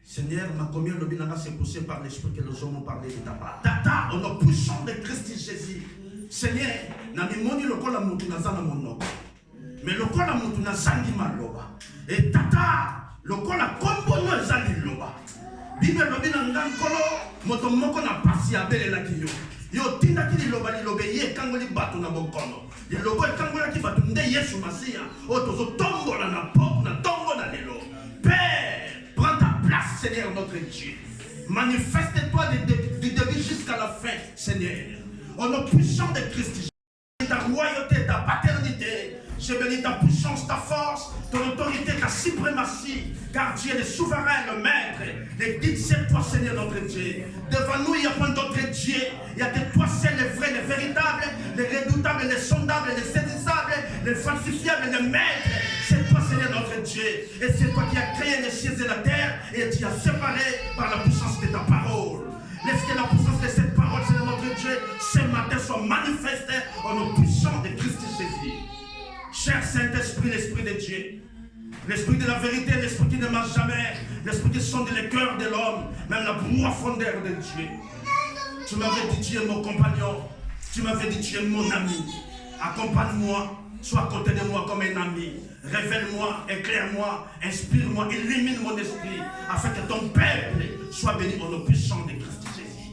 Seigneur, ma commune s'est poussée par l'esprit que les hommes ont parlé de ta part. Tata, on a puissant de Christ Jésus. Seigneur, na mimoni lokola mutu nazana monoko. Mais lokola mutu nazangi maloba. Et tata, lokola kombo no ezali loba. Bible lobi na ngankolo, moto moko na pasi ya bele la kiyo. Yo tinda ki loba li lobe ye kangoli batu na bokono. Li lobo kangola ki batu nde Yesu Masia. O tozo tombola na pop na tombo na lelo. Père, prends ta place, Seigneur notre Dieu. Manifeste-toi du début jusqu'à la fin, Seigneur. Au nom puissant de Christ, ta royauté, ta paternité, je bénis ta puissance, ta force, ton autorité, ta suprématie, car tu es le souverain, le maître. Et dites c'est toi, Seigneur notre Dieu. Devant nous, il n'y a pas d'autre Dieu. Il n'y a que toi seul, les vrais, les véritables, les redoutables, les sondables, les saisissables, les falsifiables, les maîtres. C'est toi, Seigneur notre Dieu. Et c'est toi qui as créé les cieux et la terre et tu as séparé par la puissance de ta parole. Laisse que la puissance de cette parole, Seigneur notre Dieu, ce matin soit manifestée au nom puissant de Christ Jésus. Cher Saint-Esprit, l'Esprit de Dieu, l'Esprit de la vérité, l'Esprit qui ne marche jamais, l'Esprit qui sonde le cœur de l'homme, même la profondeur de Dieu. Tu m'avais dit, tu es mon compagnon, tu m'avais dit, tu es mon ami. Accompagne-moi, sois à côté de moi comme un ami. Révèle-moi, éclaire-moi, inspire-moi, illumine mon esprit, afin que ton peuple soit béni au nom puissant de Christ Jésus.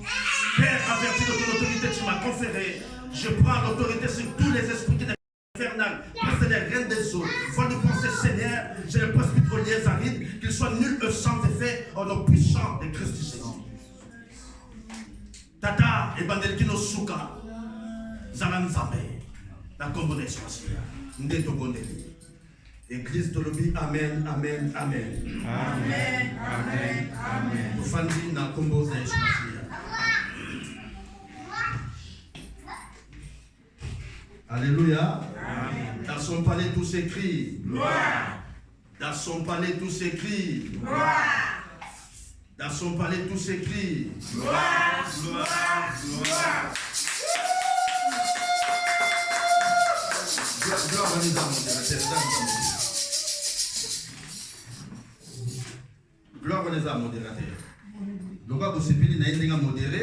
Père, à vertu de ton autorité, tu m'as conféré. Je prends l'autorité sur tous les esprits qui infernal, c'est les reines des eaux, vol de pensée, Seigneur, je les prescrite aux liens arides, qu'ils soient nuls et sans effet, au nom puissant de Christ Jésus. Tata, et Bandelkino Souka, Zalanzambe, la combo d'expression, Ndeto Gondeli. Église de l'Obi, Amen, Amen, Amen. Amen, Amen, Amen. Nous faisons la combo d'expression. Alléluia. Amen. Dans son palais tout s'écrit. Gloire. Dans son palais tout s'écrit. Gloire. Dans son palais tout s'écrit. Gloire, gloire, gloire. Gloire à les âmes, gloire à les âmes modérateurs. Donc, vous savez, vous modéré.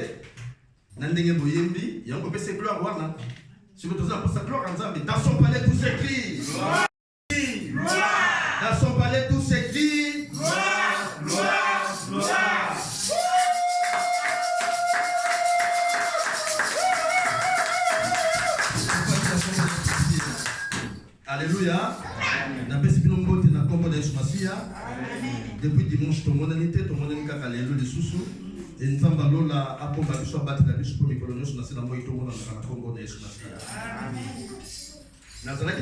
Nandenge boyembi, il y a encore plus gloire wana. Si vous avez pour sa gloire en Zambie, dans son palais tout s'écrit. Gloire. Dans son palais tout s'écrit. Gloire, gloire, gloire. Alléluia. Depuis dimanche, tout le monde était, tout le monde était alléluia les sous-sous. Et nous avons dit que après que nous avons battu la biche pour les coloniaux, nous avons dit que nous avons Congo de Jésus. Nous avons pensé,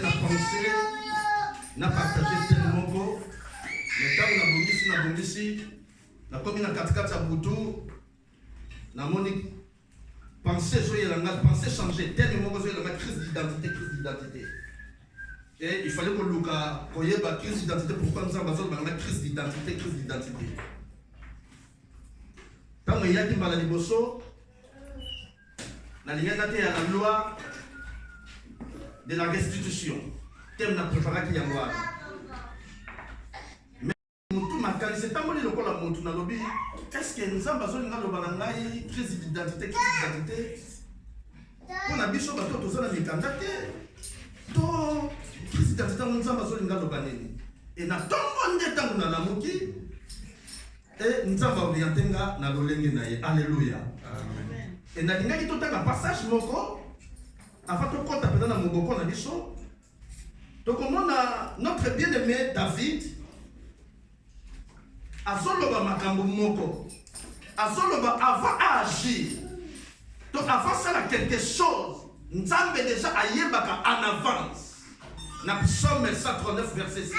nous avons partagé tellement beau. Mais quand nous avons dit, la commune à 4 à Boutou, nous avons dit penser changer tellement beau, la crise d'identité. Et il fallait que nous ayons la crise d'identité. Pourquoi nous avons la crise d'identité? Quand il y a des maladies, la loi de la restitution, thème n'a préparé qu'il y a moi. Mais c'est pas le cas la montre na lobby. Est-ce que nous avons besoin de crise d'identité? On a besoin de tout ça dans les candidates. Donc, crise d'identité, nous avons besoin de banner. Et na tombe de temps na la moki. Et nous avons orienté na lolenge na ye. Alléluia. Amen. Et na linga ki totanga passage moko avant to kota pena na moboko na biso. Donc on a notre bien-aimé David azoloba makambo moko. Azoloba avant agir. Donc avant ça quelque chose, Nzambe déjà ayebaka en avance. Na Psaume 139 verset 6.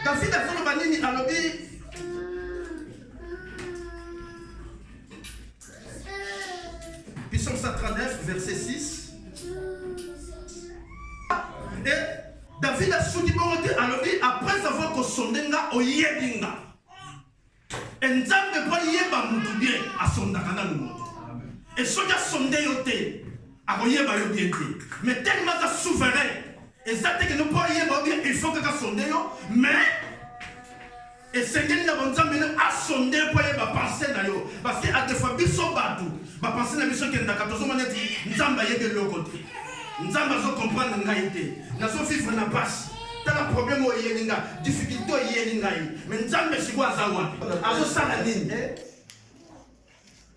David azoloba nini alobi Psaume 139, verset 6. Et David a soutenu après avoir sondé au yebinga. Et Nzambe pas yeba mutu bien à sondaka na mutu. Et soja sondé yote a yeba yo bien. Mais tellement souverain exactement que nous pourrions bien, il faut que nous sondions, mais et c'est que nous avons à sonder pour penser d'ailleurs. Parce que à des fois, nous sommes battus. Nous pensons que nous sommes dit, nous sommes de l'autre côté. Nous sommes comprendre l'engagité. Nous sommes vivre dans la passe. Tu as un problème au Yélinga, difficulté au Yélinga. Mais nous sommes si quoi ça va. À la ligne.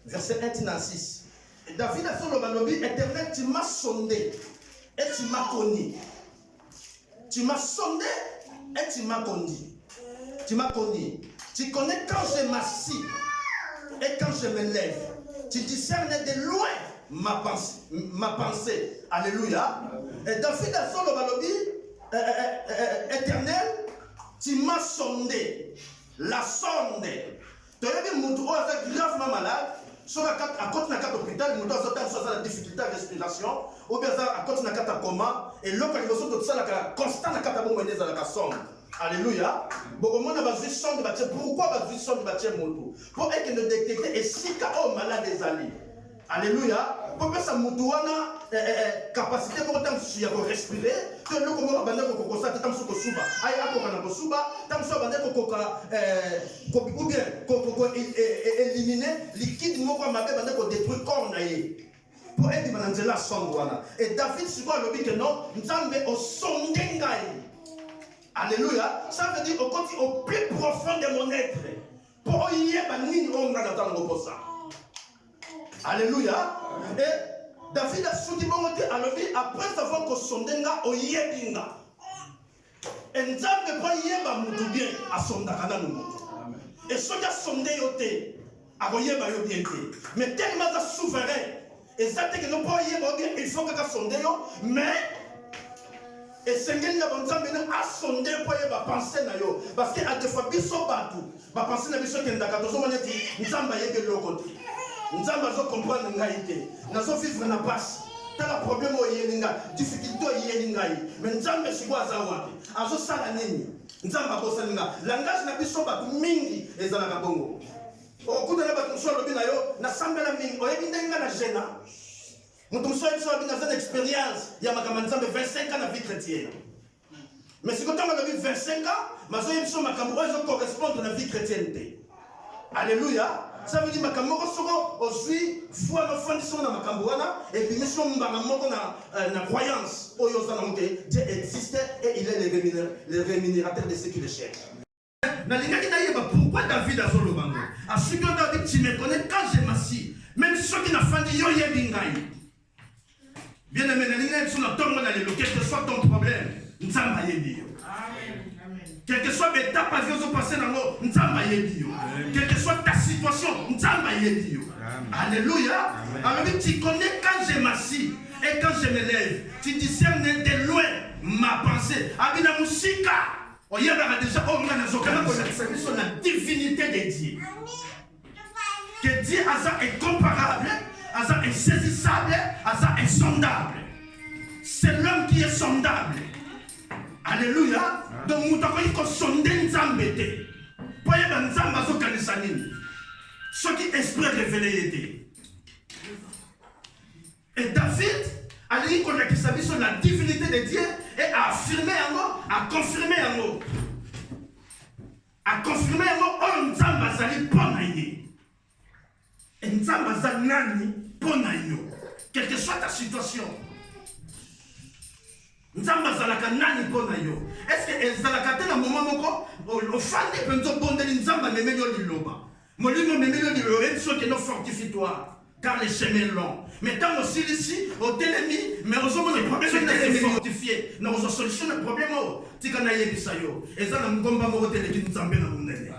Verset 1 à 6. David a fait le balobi, éternel, tu m'as sondé et tu m'as connu. Tu m'as sondé et tu m'as connu. Tu m'as connu. Tu connais quand je m'assis et quand je me lève. Tu discernes de loin ma pensée. Alléluia. Et David a fait le balobi, éternel, tu m'as sondé. La sonde. Tu as vu mon tour gravement malade. Soit à côté de l'hôpital, nous avons la difficulté de respiration, ou bien à côté de la coma, et l'autre, il faut que ça constant à la sonde. Alléluia. Pourquoi va sonde pour être ne détecter et si au malade des alliés. Alléluia. Pour que ça moutouana capacité pour autant de respirer, que nous comme on va ko ça tam so ko suba. Ay ako kana ko suba, tam so bande ko ou bien ko éliminer liquide moko mabe bande ko détruire corps na ye. Pour être dans la sonde wana. Et David suba le dit que non, nzambe au sonde ngai. Alléluia. Ça veut dire au plus profond de mon être. Pour y être nini on a dans le ça. Alléluia. Et David a soutenu après avoir que son denga au yebinga. Et nous avons pas yeba mutu bien à son dakana nous. Et ce qui a sondé yote à yeba yo bien. Mais tellement souverain. Et ça que nous pas yeba bien, il faut que sondé yo, mais et Seigneur n'a pas besoin à sonder pour yeba penser na yo parce que à des fois biso batu, ba penser na biso kenda ka tozo mona ti nzamba yebe lokoti. Nous avons compris l'engagité. Nous avons vivre dans la passe. Tu as un problème au Yélinga, difficulté au Yélinga. Mais nous avons fait quoi ça? Nous avons fait la ligne. Nous avons fait la langage n'a pas été mingi et ça n'a pas bongo. Au coup de la bataille, nous avons fait la mingi. On a vu la gêne. Nous avons fait une expérience. Il y a 25 ans dans la vie chrétienne. Mais si vous avez 25 ans, nous avons fait correspondre à la vie chrétienne. Alléluia. Ça veut dire que aussi foi no fondation na makambuana et puis mission mbanga moko na croyance Dieu existe et il est le rémunérateur de ceux qui le cherchent. Na lingaki na yeba pourquoi David a zolo bango. A ce que David tu me connais quand je m'assis même ceux qui n'a fandi yo yebingai. Bien aimé na lingaki sur la tombe na le quel que soit ton problème nzamba yebi. Quelle que soit l'étape à vie au passé dans l'eau, nzamba yebi. Quelle que soit ta situation, nzamba yebi. Alléluia. Alors tu connais quand je m'assis et quand je me lève, tu discernes de loin ma pensée. Abina musika. On y a déjà sur la divinité de Dieu. Que Dieu est comparable, est saisissable, est sondable. C'est l'homme qui est sondable. Alléluia. Donc, nous avons sondé Nzambe. Pour y avoir Nzamba zo kanisanini. Ce qui esprit révélé. Et David a dit qu'on a qui sur la divinité de Dieu et a affirmé en mot, a confirmé en mot. A confirmé en mot, oh Nzamba zali ponaye. Et Nzamba zali nani ponayo. Quelle que soit ta situation. Nzamba zalaka nani pona yo. Est-ce que ezalaka te na moment moko au fande penzo bondeli nzamba memelio liloba. Molimo memelio liloba so que no fortifie-toi car les chemins longs. Mais tant aussi ici au télémi mais aux hommes les problèmes sont fortifiés. Na aux solution le problème tika na yebisa yo. Ezana ngomba moko tele ki nzambe na munene.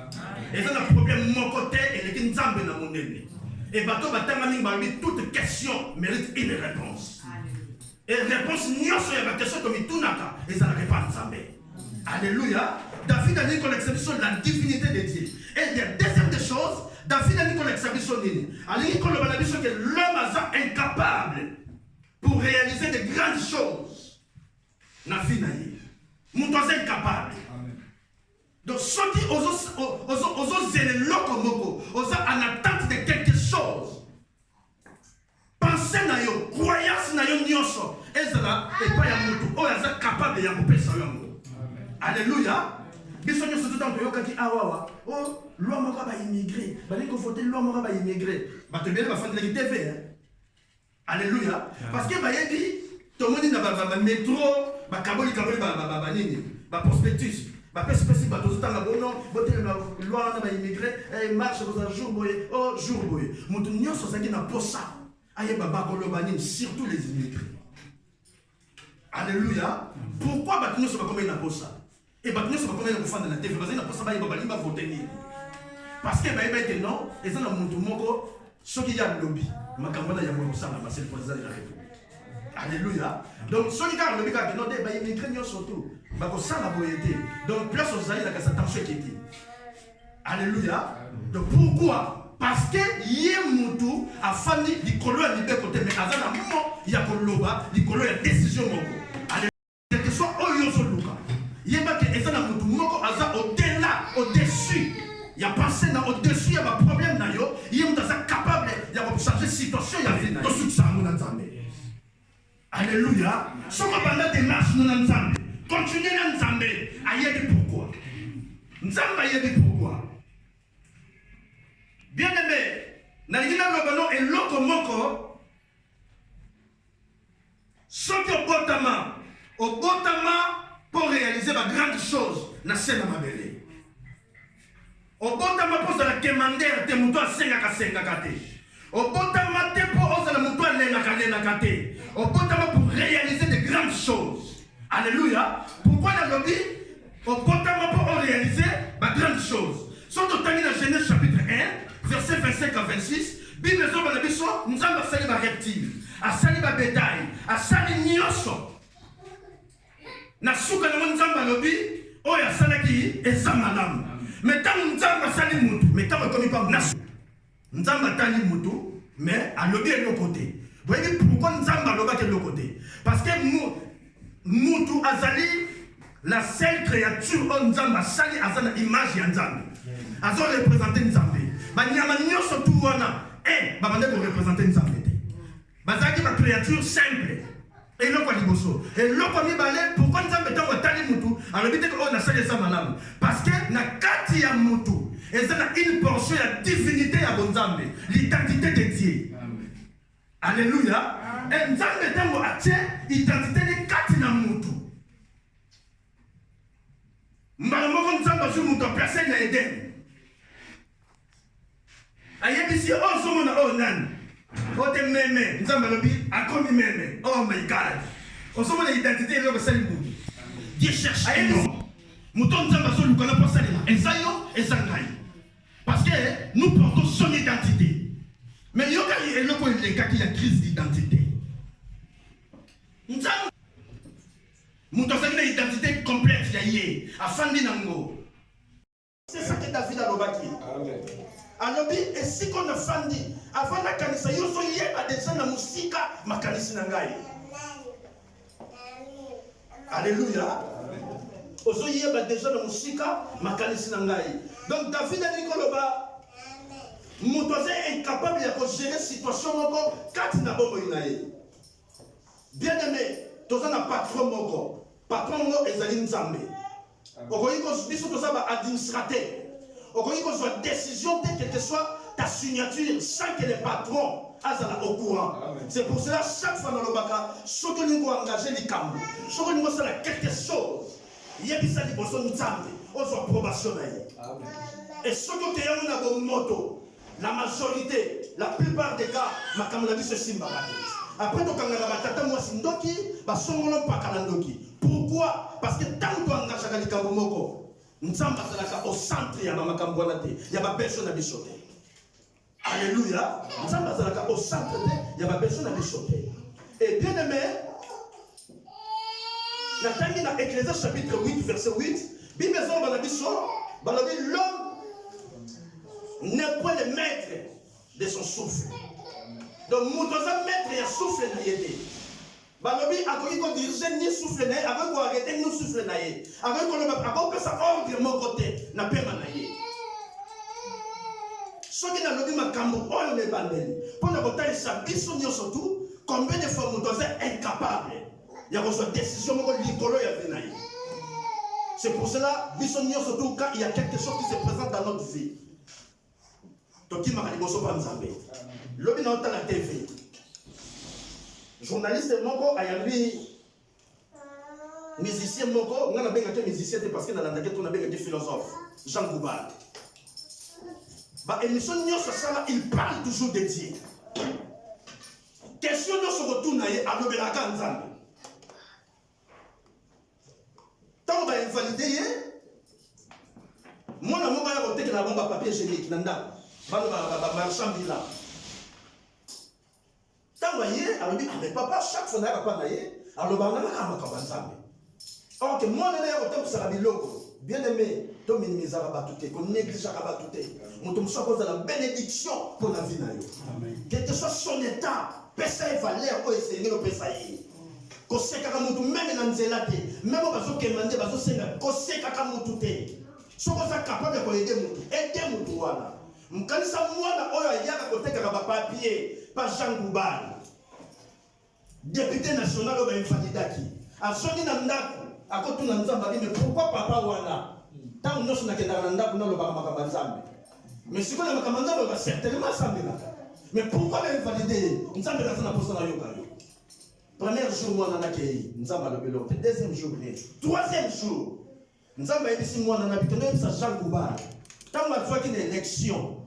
Ezana problème moko te et le ki nzambe na munene. Et bato batanga minga toute question mérite une réponse. Et réponse nyonso ya question comme itunaka et ça ne pas Nzambe. Alléluia. David a dit qu'on accepte la divinité de Dieu. Et la deuxième des choses, David a dit qu'on accepte son nini. Il dit qu'on a dit que l'homme est incapable pour réaliser de grandes choses. Na vie na ye. Mon est incapable. Donc ceux qui osent zéler lokomoko, osent en attente de quelque chose. Pensez na yo, croyance na yo nyonso, ezala et pas ya mutu oyo aza capable ya kopesa yango. Alléluia. Biso nyonso tout temps toyokaki awawa o loi moko baimmigré balingi kovote loi moko baimmigré bato ebele bafandelaki tv. Alléluia. Parce que bayebi tomoni na bamétro bakaboli banini baprospectus bapesipesi bato ozotanga bono botelema loi wana baimmigré marche koza jour boye o jour boye moto nyonso azalaki na posa ayeba bakoloba nini surtout les immigrés. Alléluia. Pourquoi bato nyonso bakomai na posa et bato nyonso bakomai na kofanda na tv bazali na posa bayeba balingi bavote nini parce que bayeba ete non eza na moto moko soki ya lobi makambo wana yango ekosala c'est le président de la République. Alléluia. Donc soki kaka lobi kaka non te baimmigré nyonso tu bakosala boye te donc place ozali na kasa tension ekiti. Alléluia. Donc pourquoi? Parce que yé mutu afandi likolo ya libeko te mais aza na mo ya koloba likolo ya décision moko. Alléluia. Quelque soit oyo zoluka yeba ke eza na mutu moko aza au-delà au-dessus ya pensé na au-dessus ya ba problème na yo yé mutu aza capable ya ko changer situation ya vie to sukisa ngo na Nzambe. Alléluia. Soko banda démarche na Nzambe continuer na Nzambe ayebi pourquoi Nzambe ayebi pourquoi. Bien aimé, Nalina Lobano et l'autre moko, soki au botama pour réaliser ma grande chose, na sena mabele. Au botama pour la commander te muto a senga kate. Au botama te pour la muto a lena kate. Au botama pour réaliser de grandes choses. Alléluia. Pourquoi la lobby? Au botama pour réaliser ma grande chose. Surtout dans la Genèse chapitre 1, verset 25 à 26, Bible zo bana biso nzamba asali ba reptile, asali ba bétail, asali nyonso. Na suka na nzamba lobi oyo asalaki eza malamu. Mais tant nzamba asali mutu, mais tant komi pa na nzamba tali mutu, mais à lobi de l'autre côté. Vous voyez pourquoi nzamba loba de l'autre côté? Parce que mutu azali la seule créature on nzamba asali azana image ya nzambe. Azo représenter nzambe. Banyama nyonso tu wana babande ko représenter nzambe te. Bazaki ba créature simple. Et loko liboso. Et loko mibale pourquoi nzambe tango tali mutu alobi te ko na sala eza malamu. Parce que na kati ya mutu ezana une portion ya divinité ya bonzambe, l'identité de Dieu. Alléluia. Et nzambe tango atie identité de kati na mutu. Mbala moko nzambe zu mutu placé na Eden. Ayebisi ozomona o nani ote meme nzamba lobi akomi meme. Oh my God. Ozomona identité loko sali mutu. Dieu cherche ayebisi muto nzamba zo lukana pour salima ezayo ezangai. Parce que nous portons son identité. Mais yoka eloko eleka ki ya crise d'identité. Nzamba muto sali na identité complète ya ye afandi nango. C'est ça que David a lobaki. Amen. Alobi esi ko na fandi afana kanisa yoso yeba deja na musika makanisi na ngai. Alléluia. Oso yeba deja na musika makanisi na ngai. Donc David a dit koloba mutoze incapable ya ko gérer situation moko kati na bombo inaye. Bien aimé, toza na patron moko. Patron moko ezali nzambe. Okoyi ko biso toza ba administrateur. Okoyi ko soit décision quelle que soit ta signature sans que le patron azala au courant. C'est pour cela chaque fois dans le baka, soki ningo engager likambo, soki ningo sala quelque chose, yebisa liboso nzambe, ozo approbation na ye. Et soki te yango na bo moto, la majorité, la plupart des cas, makambo na biso simba bate. Après to kangana batata mwasi ndoki, basongolo pakala ndoki. Pourquoi? Parce que tant que tu engages likambo moko, nzamba zalaka au centre ya makambo wana te, ya ba besoin na biso te. Alléluia. Nzamba zalaka au centre te, ya ba besoin na biso te. Et bien aimé, la tangi na Ecclésiaste chapitre 8 verset 8, Bible zomba na biso, balobi l'homme n'est point le maître de son souffle. Donc mutoza maître ya souffle na yede. Balobi akoki ko diriger ni souffle na ye, akoki ko arrêter ni souffle na ye. Akoki ko loba akoki pesa ordre mon côté na pema na ye. Soki na lobi makambo oyo le bandeli. Pona kotalisa biso nyonso tu, combien de fois mutoza incapable Il y a une décision likolo ya venaï. C'est pour cela, surtout quand il y a quelque chose qui se présente dans notre vie. Toki Makaliboso Banzambe. L'homme dans la TV. Journaliste Moko ayambi musicien Moko, on a bien musicien parce que dans la on a bien philosophe. Jean Goubal. Bah émission il parle toujours de Dieu. Question de se retourner à l'Obélaka Nzambe. Tant qu'on va invalider, moi, je vais la bombe à papier génique. Je vais marchand bilan. Tant qu'on va dire, mais papa, chaque fois, on va aller, alors on va aller. Or que moi, je vais aller bien aimé, tu minimises la tout, qu'on néglige la tout. Nous sommes la bénédiction pour la vie. Quel que soit son état, pesa et valeur, essayer de pesa. Koseka mutu même na nzela te même bazo kemande bazo senga koseka mutu te soko za capable ko aider mutu wana mkanisa mwana oyo ayaka koteka ba papier pa Jean Goubal député national oyo invalidaki asoni na ndako akotuna nzamba mais pourquoi papa wana tant nous na kenda na ndako na lobaka makamba nzambe mais siko na makamba nzambe ba certainement sambela mais pourquoi l'invalider nzambe na posa na yoka yo. Premier jour, moi, on a accueilli. Nous avons le deuxième jour, troisième jour. Nous avons dit moi, on a habité Jean Goubal. Quand on a fait une élection,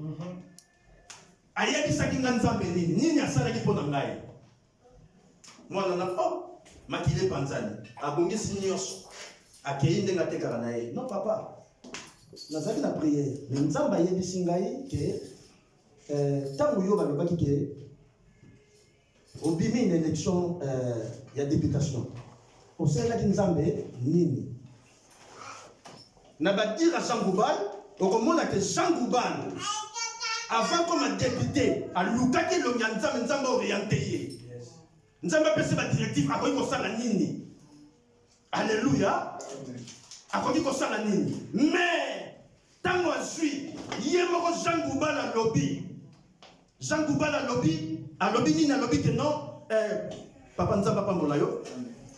il y a des gens qui ont fait ni a ça qui pour nous. Moi, on a oh, Makile Panzani, a bongi signos, accueilli des gâteaux caranaï. Non, papa. Nous avons la prière. Nous avons fait des signes que tant que vous avez dit au bimi une élection, il y a députation. Au sein de la Nzambe, nini. N'a pas dit à Jean Goubal, au comment que Jean Goubal, avant comme député, à Lukaki le Nzambe orienté. Nzambe a fait sa directive, à quoi il faut ça la nini. Alléluia. À quoi il faut ça la nini. Mais, tant qu'on suit, il y a Jean Goubal à lobby. Jean Goubal à lobby. A lobby ni na lobby que non papa nzamba papa molayo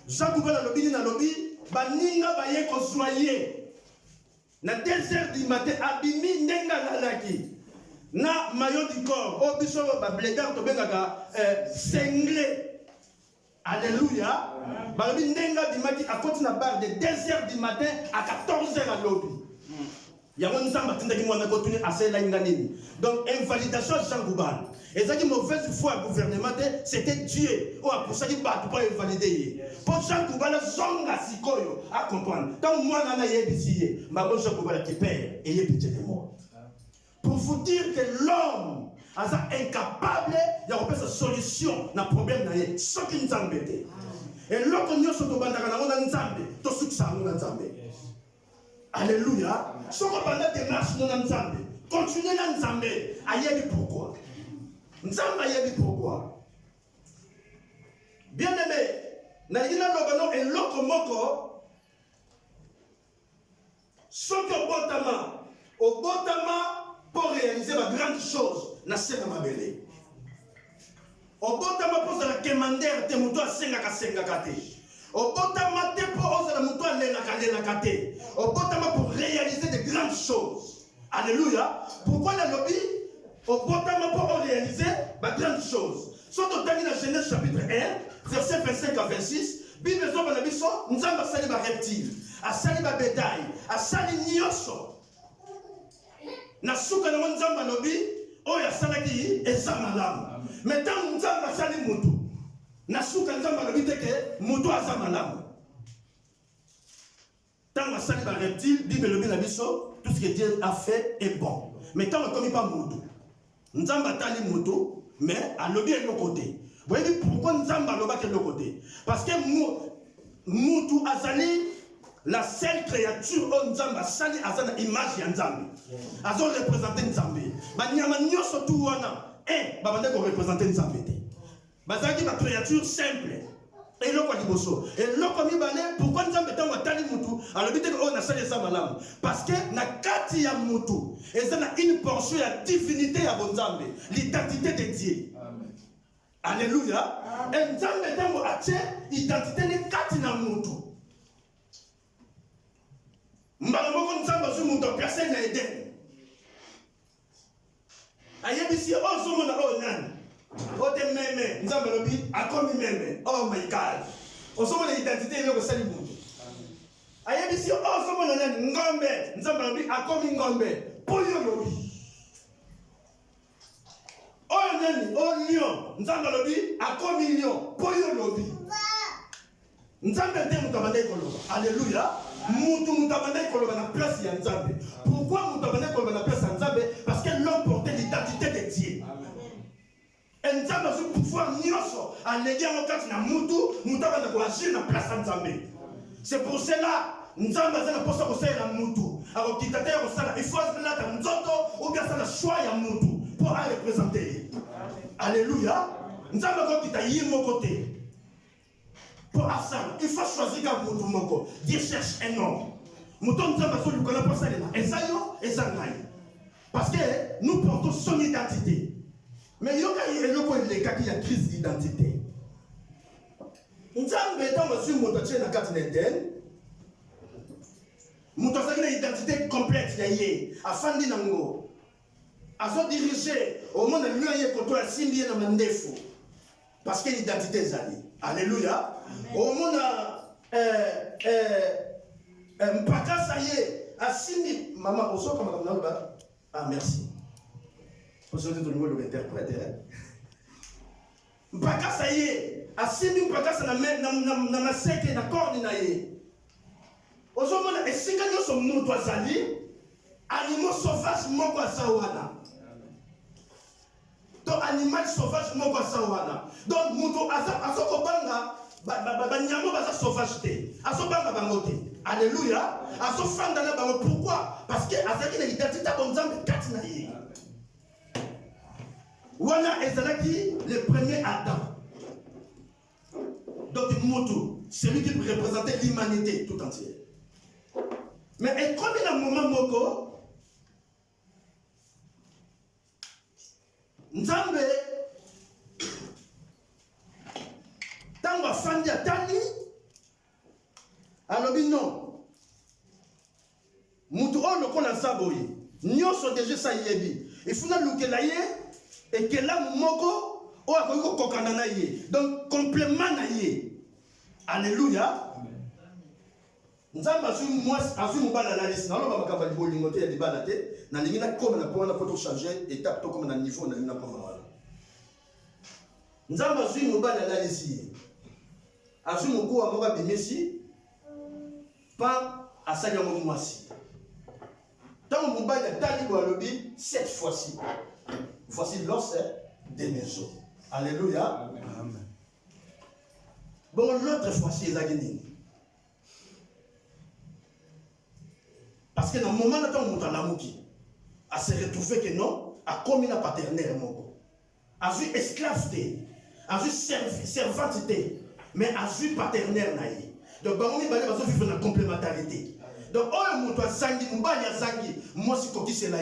Jean Goubal a lobby ni na lobby baninga baye ko soyer na 2h du matin abimi ndenga lalaki na maillot du corps o biso ba blédard to bengaka cinglé. Alléluia. Ba lobby ndenga du matin à côté na bar de 2h du matin à 14h à lobby. Donc, invalidation de Jean Goubal. Et ça qui mauvaise foi au gouvernement, c'était Dieu. Pour ça qu'il ne peut pas invalider. Pour Jean Goubal, zonga sikoyo à comprendre. Quand moi, je suis ici, je Jean Goubal qui perd et il est pitié de moi. Pour vous dire que l'homme est incapable de sa solution dans le problème, ce qui nous embête. Et l'autre, nous sommes dans le Nzambe, tout ce qui est dans le Nzambe. Alléluia. Ce qu'on parle de démarche dans Nzambe, continuez dans Nzambe. Aïe, pourquoi? Nzambe aïe, pourquoi? Bien aimé, Nalina Lobano et l'autre moko, ce au botama pour réaliser la grande chose, na senga mabele. Au botama pour la commander, te mouto a senga ka senga kate. Au botama pour réaliser de grandes choses. Alléluia. Pourquoi la lobby? Au botama pour réaliser de grandes choses. Surtout dans la Genèse chapitre 1, verset 25 à 26, Bible nous avons sali ba reptile, a sali ba bétail, a sali nyoso. Na suka na nzamba lobby, oya salaki ezamalamu. Mais tant nzamba sali mutu. Nasuka nzamba lobi teke moto azamalamu. Tant que ça les reptiles, Bible lobi na biso, tout ce que Dieu a fait est bon. Mais tant que pas moto, nzamba tali moto, mais à lobi est l'autre côté. Vous voyez pourquoi nzamba loba est l'autre côté? Parce que moto azali la seule créature au nzamba sali azana image ya nzambe. Azo représenter nzambe. Ba nyama nyoso tu wana babande ko représenter nzambe te. Bazaki ma créature simple. Et l'eau quoi diboso. Et l'eau comme il balait, pourquoi nous avons tant tali mutu? Alors bité on a salé ça malam. Parce que na kati ya mutu, et ça na une portion de divinité à bonzambe, l'identité de Dieu. Amen. Alléluia. Et Nzambe tango atie identité ne kati na mutu. Mbala moko Nzambe zu mutu personne na Eden. Ayebisi ozo mona o nani. O te meme Nzambe lobi akomi meme. Oh my God. Ozo mona identité ne ko sali mutu. Ayebisi ozo mona nani ngombe Nzambe lobi akomi ngombe. Poyo lobi. Oh nani, oh lion, Nzambe lobi, akomi lion, poyo lobi. Nzambe te mutabande koloba. Alléluia. Mutu mutabande koloba na place ya Nzambe. Pourquoi mutabande koloba na place ya Nzambe? Parce que l'homme portait l'identité de Dieu. Et Nzambe a ce pouvoir nyoso à l'aider en kati na mutu, mutabande ko agir na place ya Nzambe. C'est pour cela Nzambe a na posa ko sala mutu. Alors kitata ko sala, il faut la ta nzoto ou bien ça la choix ya mutu. Pour aller représenter. Alléluia. Nous avons dit qu'il y a un côté. Pour Assam, il faut choisir un mot moko. Dieu cherche un homme. Mouton nous avons dit qu'on a pensé là. Esayo et Zangaï. Parce que nous portons son identité. Mais il y a une crise d'identité. Nous avons dit que nous avons dit nous avons une identité complète. Afin de nous azo diriger au monde de l'UAE pour toi simbi na mandefo parce que l'identité est allée. Alléluia. Au monde mpaka ça y est asimbi maman oso comme na ba. Ah merci. Pour ce que tu nous l'interprète. Mpaka ça y est asimbi mpaka ça na maseke na corde na ye. Oso monde esika nyoso mutu azali animaux sauvages moko asawana. Donc animal sauvage moko asawana. Donc mutu azoko banga ba nyamo ba sauvage te. Azobanga bango te. Alléluia. Azofanda na bango pourquoi? Parce que azaki na identité bon Nzambe kati na ye. Wana ezalaki le premier Adam. Donc mutu, celui qui représentait l'humanité tout entière. Mais comme il a un moment moko Nzambe tango afandi atali alobi non mutu oyo lokola zaboye nyonso deja sa yebi ifuna lukela ye ekelamu moko oyo akoki kokokana na ye donc complément na ye. Alléluia. Nzambe azwi mobala na lisi naloba makambo ya bolingo te ya libala te nalingi nakoma na mpo wana mpo tochange étape tokoma na niveau nalingi nakoma wana. Nzambe azwi mobala na lisi ye azwi mokuwa moko abimisi mpa asali yango mwasi ntango mobali atali boye alobi cette fois-ci voici l'os des maisons. Alléluia. Amen. Bon l'autre fois-ci ezalaki nini? Parce que dans le moment où on a l'amoki, à se retrouver que non, à commis la paternelle, à vu esclave, à vu servante, mais à vu paternelle. Donc, on va vivre dans la complémentarité. Donc, on va zangi, moi, si coquille, c'est là.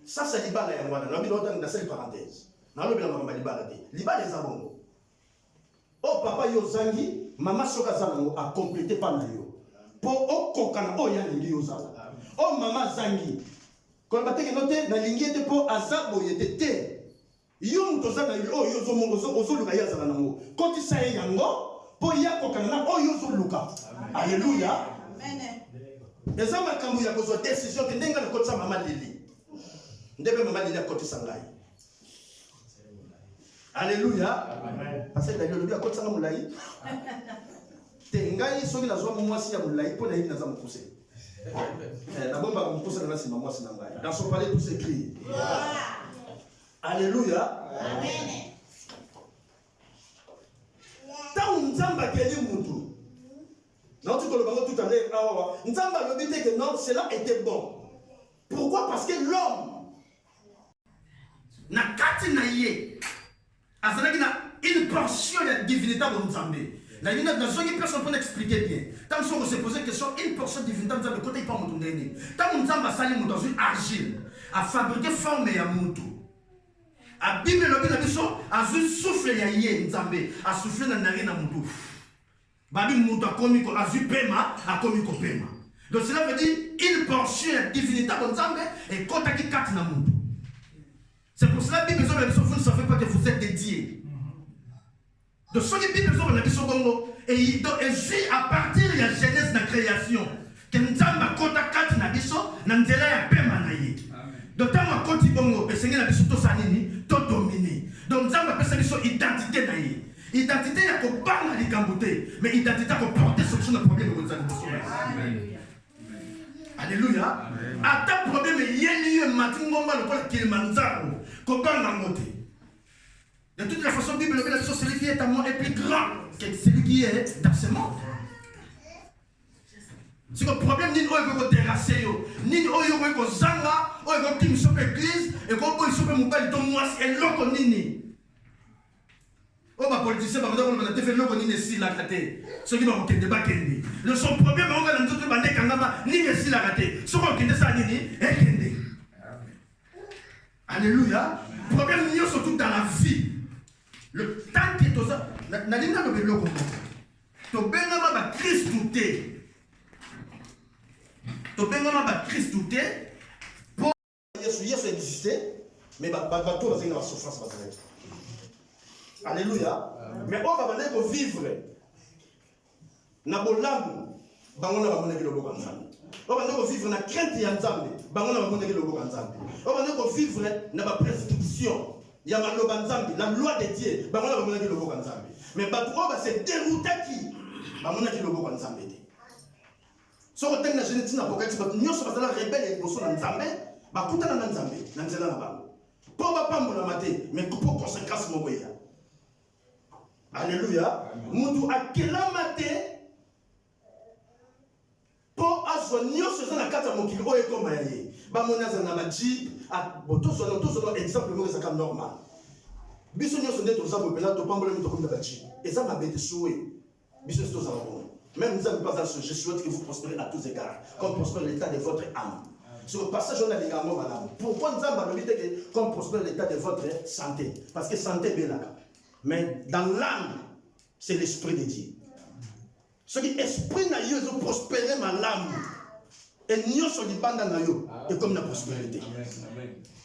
Ça, c'est l'ibala. On a mis dans une parenthèse. On a mis dans une libala. Libala, c'est bon. Oh, papa, yo zangi, maman, soka zango, a complété par nayo. Pour okokana oya lingi yozala. Oh mama zangi. Quand bateke note na lingi ete po azabo yete te. Yo mutozana yo yozo mongozo ozoluka yazala nango. Koti sa yango po ya kokana na o yozoluka. Alléluia. Amen. Eza makambo ya kozwa décision te ndenga na kotsa mama lili. Ndebe mama lili akoti sangai. Alléluia. Amen. Parce que le bien kotsa mulai. Tengai soki nazwa mwasi ya mulai po na yini naza mukuse. Na bomba mukuse na nasi mwasi na ngai. Dans son palais tout s'écrit. Alléluia. Amen. Tant Nzamba keli mutu. Non tu kolobango tout à l'heure. Nzamba lobi te que non cela était bon. Pourquoi? Parce que l'homme na kati na ye azalaki na une portion de divinité de Nzambe. La ligne de la personne peut expliquer bien. Tant qu'on se pose la question, une portion de divinité de côté, il pas mon tourner. Tant qu'on a sali dans une argile, à fabriquer forme et à moutou. A Bible lobi na biso azu souffle ya ye nzambe a souffle na nari na mutu babi mutu akomi ko azu pema akomi ko pema. Donc cela veut dire une portion divinité de nzambe et kota ki kat na mutu. C'est pour cela que la Bible vous ne savez pas que vous êtes dédiés. Donc ce que la Bible na biso bongo et donc à partir de la Genèse de la création que nzambe kota kat na biso na nzela ya pema na ye. Donc tant que koti bongo et seigneur na biso to sanini to dominer. Donc nous avons appelé ça identité naïe. Identité il y a qu'on parle à l'égambouté, mais identité qu'on porte solution au problème de Alléluia. Alléluia. À ta problème il y a lieu matin moment le quoi qu'il manzaro qu'on parle en moté. De toute la façon Bible la Bible celui qui est à moi est plus grand que celui qui est dans ce monde. Si le problème ni oyo terrasser yo, ni oyo ko zanga, oyo ko kim sope église et ko boy sope mobile to moi et loko nini. O ba politicien ba ndako na te fait loko nini si la kate. Ceux qui ba ko kende ba kende. Le son problème on va dans tout bande kangama ni si la kate. So ko kende sa nini e kende. Alléluia. Problème ni surtout dans la vie. Le temps que to ça na linga lo loko. To benga ba Christ douté. Donc, Christ tout est pour Yesu exister, mais bateau va la souffrance. Alléluia. Mais on va vivre. Na bolam, bangona va monnaie le boka nzambe. On va vivre na crainte ya nzambe, bangona va monnaie le boka nzambe. On va vivre na ba prescription, ya maloba nzambe, la loi de Dieu, bangona va monnaie le boka nzambe. Mais bateau va se dérouter qui, bangona le boka nzambe. Si on a une génétique d'Apocalypse, nous sommes rebelles et nous sommes nzambe, bakutana na nzambe, na nzela na bango. Po ba pambola mate, mais ko conséquence mo boya. Alléluia. Mutu akela mate po azo nyonso za na kata mokili oyo ekoma ya ye. Ba monaza na baji, boto so exemple mo ezaka normal. Biso nyonso nde toza bopela to pambola mito comme baji. Eza mabete soué. Biso sto za bon. Même vous n'avez pas ce je souhaite que vous prospérez à tous égards, comme prospère l'état de votre âme. Sur le passage, on a des gamins, madame. Pourquoi nous avons dit que comme prospère l'état de votre santé? Parce que santé est bien là. Mais dans l'âme, c'est l'esprit de Dieu. Ce qui est esprit n'a eu de prospérer ma l'âme. Et nous sommes des bandes et comme la prospérité.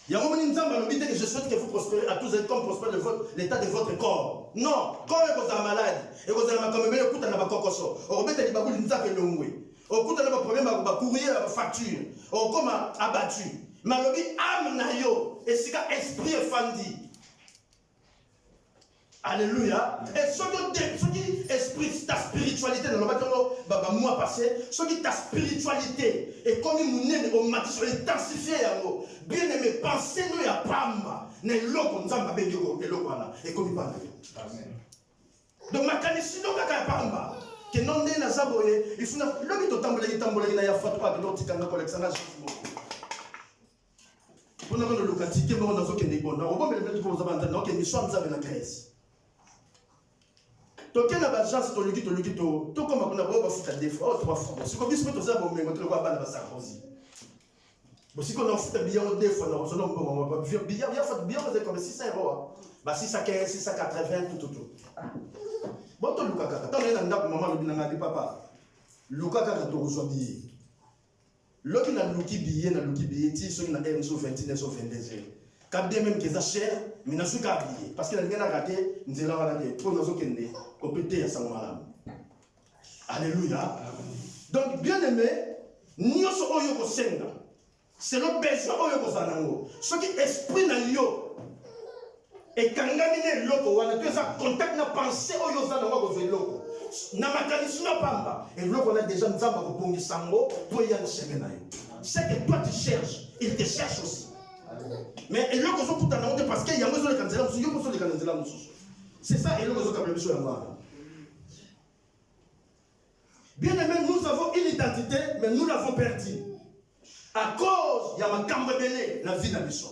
Il y a un moment où que je souhaite que vous prospérez à tous et comme prospère l'état de votre corps. Non, quand vous êtes malade, et vous avez comme bien écoute à kokoso, on met des baboules n'zake longwe. On écoute à la problème à courrier à facture, on comme abattu. Malobi âme na yo, et c'est esprit fandi. Alléluia. Et ce qui esprit, ta spiritualité, dans le bâtiment, moi passé, ce qui ta spiritualité, et comme il m'a dit, on m'a dit, intensifié, bien aimé, pensez nous à Pamba, ne l'eau nzamba bengo, ne l'eau et comme il parle. Donc ma canissino kaka Pamba, que non n'est na zaboye, il faut l'homme de tambola, na ya fatwa, que l'on tikanga collectionnage. Pour nous le locatiquer, on a aucun bon, on va mettre pour vous avantages, donc nous sommes avec la Grèce. Toke na bagence toluki to koma kuna bo bafuta defa o to bafuta siko biso to za bo mengo to kwa bana basakozi bo siko na futa biya o defa na zo no bo ba biya ya futa biya o comme 600 euros ba 615 680 tout bon to luka kaka to na ndako mama lobi na ngadi papa luka kaka to zo biye loki na luki biye ti so na enzo 21 so 22 quand même que ça cher mais na suka biye parce que la ngena raté nzela wana de pour nous okende kopete ya sangala. Alléluia. Donc bien aimé nyoso oyo ko senga c'est le besoin oyo ko zanango ce qui esprit na yo et kangamine loko wana tu ça contact na pensée oyo zanango ko loko na makanisi na pamba et loko na déjà nzamba ko pongi sango pour y aller chemin na yo c'est que toi tu cherches il te cherche aussi. Mais et là parce qu'il y a besoin de cancer, c'est ça et là bien aimé, nous avons une identité, mais nous l'avons perdue. À cause, il y a ma cambébélé, la vie de la mission.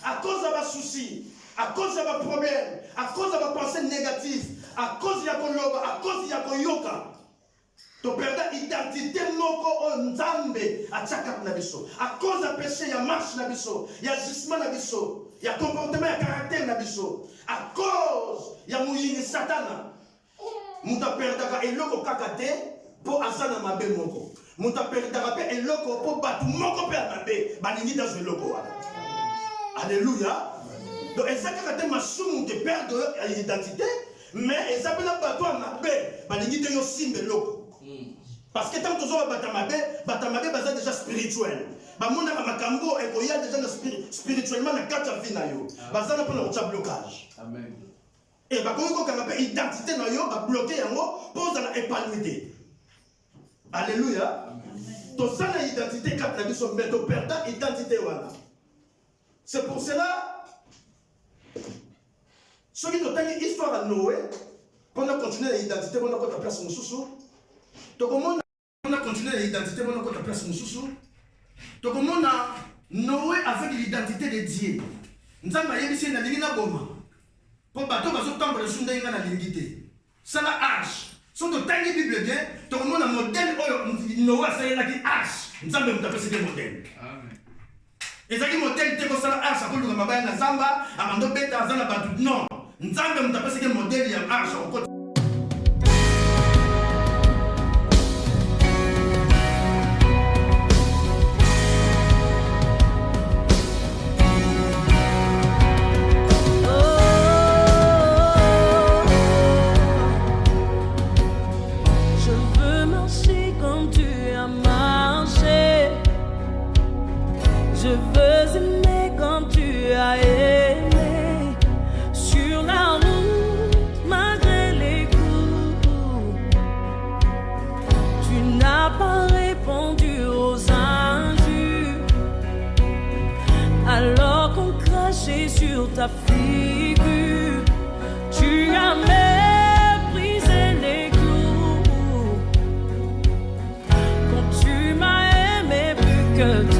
À cause de ma souci, à cause de ma problème, à cause de ma pensée négative, à cause de la à cause de la yoka. Tu perds l'identité moko nzambe à cause du péché, il y a marche na biso, il y a gisement na biso, Il y a comportement, il y a caractère na biso. À cause, il y a mouillé Satan. Mouta perdaka eloko kakate pour asana mabe moko. Mouta perdaka pe eloko pour batu moko pe mabe. Balingi dans eloko wana. Alléluia. Donc ça kakate masumu te perdre l'identité, mais ça peut la batu mabe. Balingi te yo simbe loko. Parce que tant que tu as batamabe baza déjà spirituel. Bamona makambo et il y a déjà spirituellement na kata vie na yo. Baza na pour le blocage. Amen. Et bah quand on a identité na yo ba bloquer yango pose la épanouité. Alléluia. To ça la identité quand la biso mais to perdre identité wana. C'est pour cela ceux qui ont une histoire à Noé, quand on a continué l'identité, on a quoi ta place mon sous. To comment on a continué l'identité, on a quoi ta place mon sous. To comment on a Noé avec l'identité de Dieu. Nous avons yebisi na lingina boma. Pour bateau bazo tambo le sunda inga na lingité. Ça la arche. Sont de tangi Bible bien, to comment on a modèle Noé ça y a qui arche. Nous avons tapé ce modèle. Amen. Et ça qui modèle te ko ça la arche pour le mabaya na zamba, amando beta zana batu non. Nous avons tapé ce modèle ya arche au sur ta figure, tu as méprisé les clous. Quand tu m'as aimé plus que